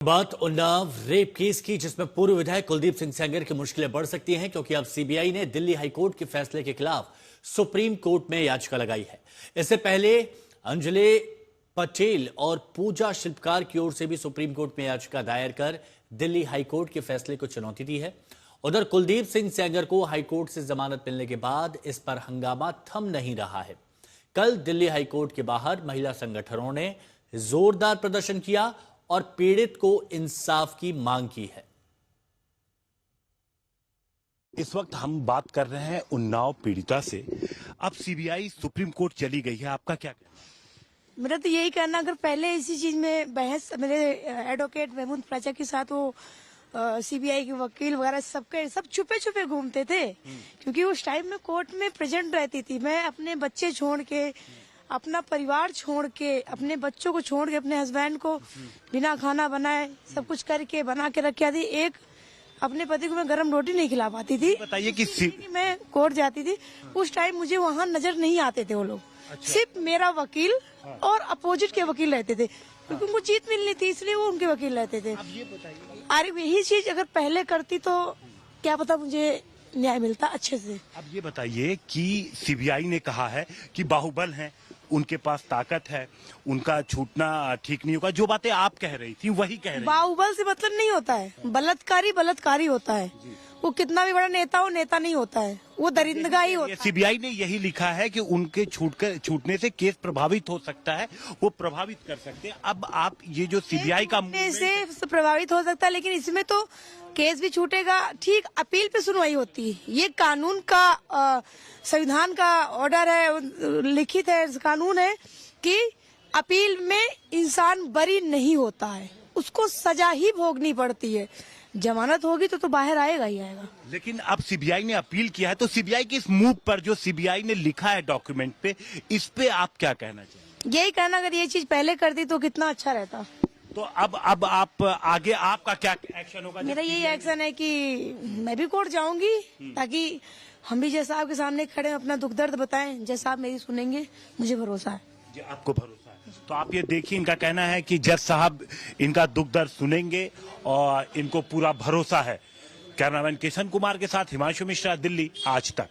बात Unnao rape case की, जिसमें पूर्व विधायक कुलदीप सिंह सेंगर की मुश्किलें बढ़ सकती हैं, क्योंकि अब सीबीआई ने दिल्ली हाईकोर्ट के फैसले के खिलाफ सुप्रीम कोर्ट में याचिका लगाई है। इससे पहले अंजलि पटेल और पूजा शिल्पकार की ओर से भी सुप्रीम कोर्ट में याचिका दायर कर दिल्ली हाईकोर्ट के फैसले को चुनौती दी है। उधर कुलदीप सिंह सेंगर को हाईकोर्ट से जमानत मिलने के बाद इस पर हंगामा थम नहीं रहा है। कल दिल्ली हाईकोर्ट के बाहर महिला संगठनों ने जोरदार प्रदर्शन किया और पीड़ित को इंसाफ की मांग की है। इस वक्त हम बात कर रहे हैं उन्नाव पीड़िता से। अब सीबीआई सुप्रीम कोर्ट चली गई है, आपका क्या कहना? मेरा तो यही कहना, अगर पहले इसी चीज में बहस मेरे एडवोकेट महमूद प्राचा के साथ वो सीबीआई के वकील वगैरह सब छुपे छुपे घूमते थे, क्योंकि उस टाइम में कोर्ट में प्रेजेंट रहती थी। मैं अपने बच्चे छोड़ के, अपना परिवार छोड़ के, अपने बच्चों को छोड़ के, अपने हस्बैंड को बिना खाना बनाए सब कुछ करके बना के रखी आती। एक अपने पति को मैं गर्म रोटी नहीं खिला पाती थी। बताइए कि मैं कोर्ट जाती थी, उस टाइम मुझे वहाँ नजर नहीं आते थे वो लोग। अच्छा। सिर्फ मेरा वकील और अपोजिट के वकील रहते थे, क्योंकि उनको जीत मिलनी थी, इसलिए वो उनके वकील रहते थे। अब ये बताइए, अरे यही चीज अगर पहले करती तो क्या पता मुझे न्याय मिलता अच्छे से। अब ये बताइए कि सीबीआई ने कहा है कि बाहुबल हैं, उनके पास ताकत है, उनका छूटना ठीक नहीं होगा। जो बातें आप कह रही थी वही कह रही। बाहुबल से मतलब नहीं होता है, बलात्कारी होता है। वो कितना भी बड़ा नेता हो, नेता नहीं होता है, वो दरिंदगा ही होता है। सीबीआई ने यही लिखा है कि उनके छूटने से केस प्रभावित हो सकता है, वो प्रभावित कर सकते हैं। अब आप ये जो सीबीआई का से प्रभावित हो सकता है, लेकिन इसमें तो केस भी छूटेगा। ठीक, अपील पे सुनवाई होती है। ये कानून का संविधान का ऑर्डर है, लिखित है, कानून है कि अपील में इंसान बरी नहीं होता है, उसको सजा ही भोगनी पड़ती है। जमानत होगी तो बाहर आएगा ही आएगा। लेकिन अब सीबीआई ने अपील किया है, तो सीबीआई के इस मूव पर जो सीबीआई ने लिखा है डॉक्यूमेंट पे, इस पे आप क्या कहना चाहिए? यही कहना, अगर ये चीज पहले करती तो कितना अच्छा रहता। तो अब आप आगे आपका क्या एक्शन होगा? मेरा यही एक्शन है कि मैं भी कोर्ट जाऊंगी, ताकि हम भी जज साहब के सामने खड़े अपना दुख दर्द बताएं। जज साहब मेरी सुनेंगे, मुझे भरोसा है। जी, आपको भरोसा है? तो आप ये देखिए, इनका कहना है कि जज साहब इनका दुख दर्द सुनेंगे और इनको पूरा भरोसा है। कैमरामैन किशन कुमार के साथ हिमांशु मिश्रा, दिल्ली आज तक।